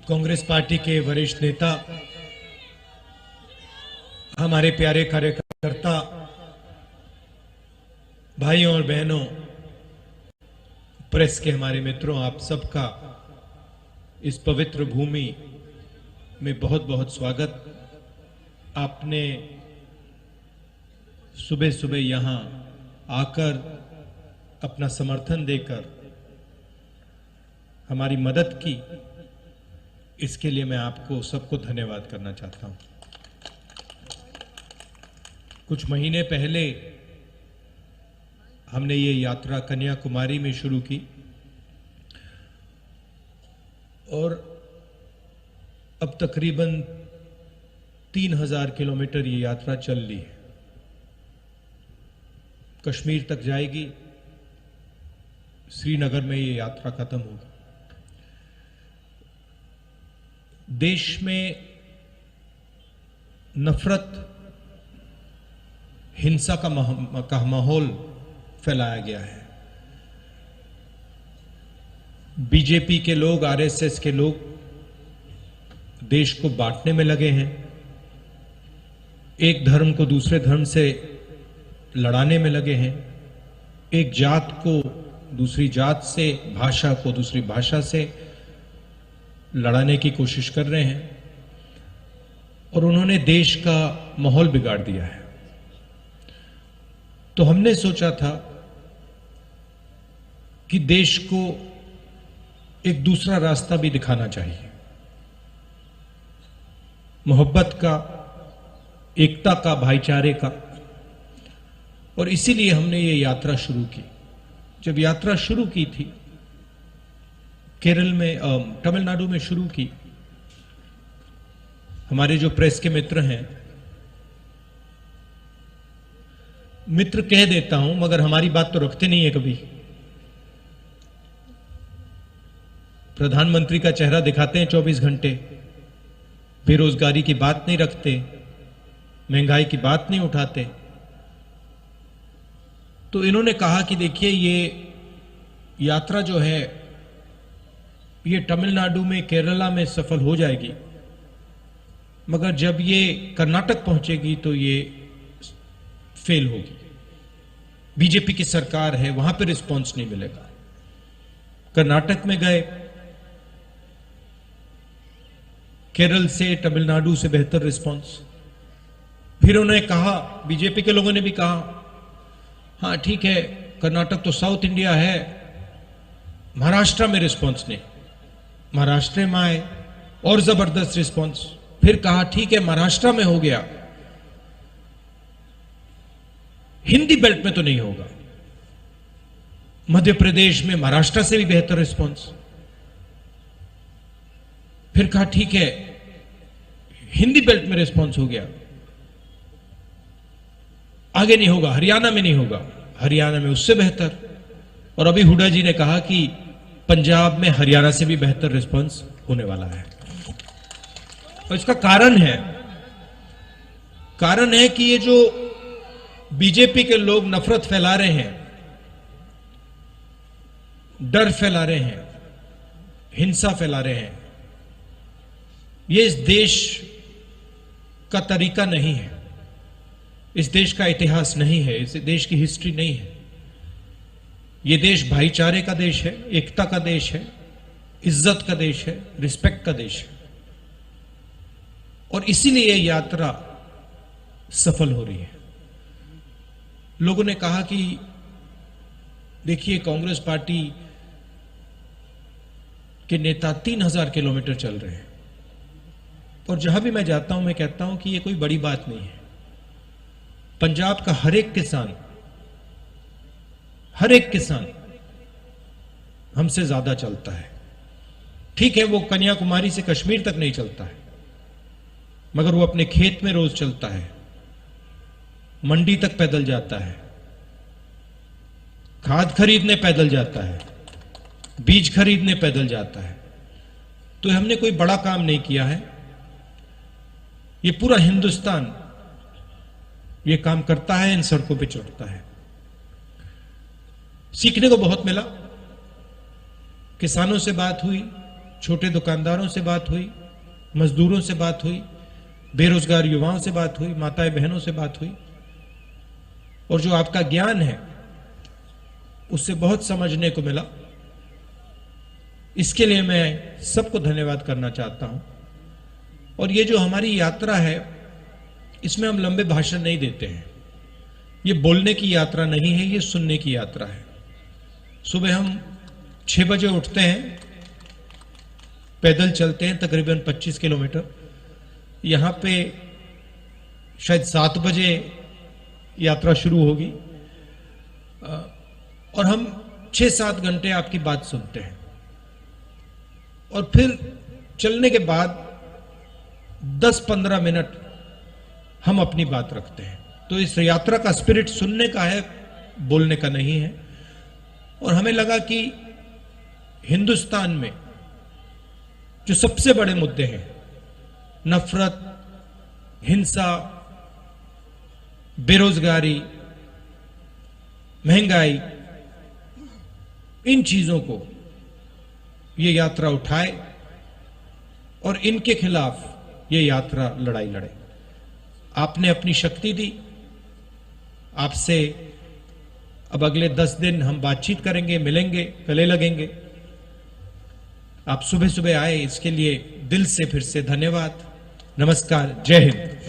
Congress party के वरिष्ठ नेता, हमारे प्यारे कार्यकर्ता, भाइयों और बहनों, प्रेस के हमारे मित्रों, आप सबका इस पवित्र भूमि में बहुत बहुत स्वागत। आपने सुबह सुबह यहां आकर अपना समर्थन देकर हमारी मदद की, इसके लिए मैं आपको सबको धन्यवाद करना चाहता हूं। कुछ महीने पहले हमने ये यात्रा कन्याकुमारी में शुरू की और अब तकरीबन 3000 किलोमीटर ये यात्रा चल ली है। कश्मीर तक जाएगी, श्रीनगर में ये यात्रा खत्म होगी। देश में नफरत, हिंसा का माहौल फैलाया गया है। बीजेपी के लोग, आरएसएस के लोग देश को बांटने में लगे हैं, एक धर्म को दूसरे धर्म से लड़ाने में लगे हैं, एक जात को दूसरी जात से, भाषा को दूसरी भाषा से लड़ाने की कोशिश कर रहे हैं और उन्होंने देश का माहौल बिगाड़ दिया है। तो हमने सोचा था कि देश को एक दूसरा रास्ता भी दिखाना चाहिए, मोहब्बत का, एकता का, भाईचारे का। और इसीलिए हमने ये यात्रा शुरू की। जब यात्रा शुरू की थी, केरल में, तमिलनाडु में शुरू की, हमारे जो प्रेस के मित्र हैं, मित्र कह देता हूं मगर हमारी बात तो रखते नहीं है कभी। प्रधानमंत्री का चेहरा दिखाते हैं 24 घंटे, बेरोजगारी की बात नहीं रखते, महंगाई की बात नहीं उठाते। तो इन्होंने कहा कि देखिए, ये यात्रा जो है ये तमिलनाडु में, केरला में सफल हो जाएगी, मगर जब ये कर्नाटक पहुंचेगी तो ये फेल होगी। बीजेपी की सरकार है, वहां पे रिस्पांस नहीं मिलेगा। कर्नाटक में गए, केरल से, तमिलनाडु से बेहतर रिस्पांस। फिर उन्होंने कहा, बीजेपी के लोगों ने भी कहा, हाँ ठीक है, कर्नाटक तो साउथ इंडिया है, महाराष्ट्र में रिस्पांस नहीं। महाराष्ट्र में आए और जबरदस्त रिस्पांस। फिर कहा ठीक है, महाराष्ट्र में हो गया, हिंदी बेल्ट में तो नहीं होगा। मध्य प्रदेश में महाराष्ट्र से भी बेहतर रिस्पांस। फिर कहा ठीक है, हिंदी बेल्ट में रिस्पांस हो गया, आगे नहीं होगा, हरियाणा में नहीं होगा, हरियाणा में उससे बेहतर। और अभी हुड्डा जी ने कहा कि पंजाब में हरियाणा से भी बेहतर रिस्पांस होने वाला है। और इसका कारण है कि ये जो बीजेपी के लोग नफरत फैला रहे हैं, डर फैला रहे हैं, हिंसा फैला रहे हैं, ये इस देश का तरीका नहीं है, इस देश का इतिहास नहीं है, इस देश की हिस्ट्री नहीं है। ये देश भाईचारे का देश है, एकता का देश है, इज्जत का देश है, रिस्पेक्ट का देश है। और इसीलिए ये यात्रा सफल हो रही है। लोगों ने कहा कि देखिए, कांग्रेस पार्टी के नेता 3000 किलोमीटर चल रहे हैं। और जहां भी मैं जाता हूं, मैं कहता हूं कि ये कोई बड़ी बात नहीं है। पंजाब का हर एक किसान हमसे ज्यादा चलता है। ठीक है, वो कन्याकुमारी से कश्मीर तक नहीं चलता है, मगर वो अपने खेत में रोज चलता है, मंडी तक पैदल जाता है, खाद खरीदने पैदल जाता है, बीज खरीदने पैदल जाता है। तो हमने कोई बड़ा काम नहीं किया है, ये पूरा हिंदुस्तान ये काम करता है, इन सड़कों पे चढ़ता है। सीखने को बहुत मिला। किसानों से बात हुई, छोटे दुकानदारों से बात हुई, मजदूरों से बात हुई, बेरोजगार युवाओं से बात हुई, माताएं बहनों से बात हुई, और जो आपका ज्ञान है उससे बहुत समझने को मिला। इसके लिए मैं सबको धन्यवाद करना चाहता हूं। और ये जो हमारी यात्रा है, इसमें हम लंबे भाषण नहीं देते हैं। ये बोलने की यात्रा नहीं है, ये सुनने की यात्रा है। सुबह हम 6 बजे उठते हैं, पैदल चलते हैं तकरीबन 25 किलोमीटर। यहां पे शायद 7 बजे यात्रा शुरू होगी, और हम 6-7 घंटे आपकी बात सुनते हैं, और फिर चलने के बाद 10-15 मिनट हम अपनी बात रखते हैं। तो इस यात्रा का स्पिरिट सुनने का है, बोलने का नहीं है। और हमें लगा कि हिंदुस्तान में जो सबसे बड़े मुद्दे हैं, नफरत, हिंसा, बेरोजगारी, महंगाई, इन चीजों को ये यात्रा उठाए और इनके खिलाफ ये यात्रा लड़ाई लड़े। आपने अपनी शक्ति दी। आपसे अब अगले 10 दिन हम बातचीत करेंगे, मिलेंगे, गले लगेंगे। आप सुबह सुबह आए, इसके लिए दिल से फिर से धन्यवाद। नमस्कार, जय हिंद।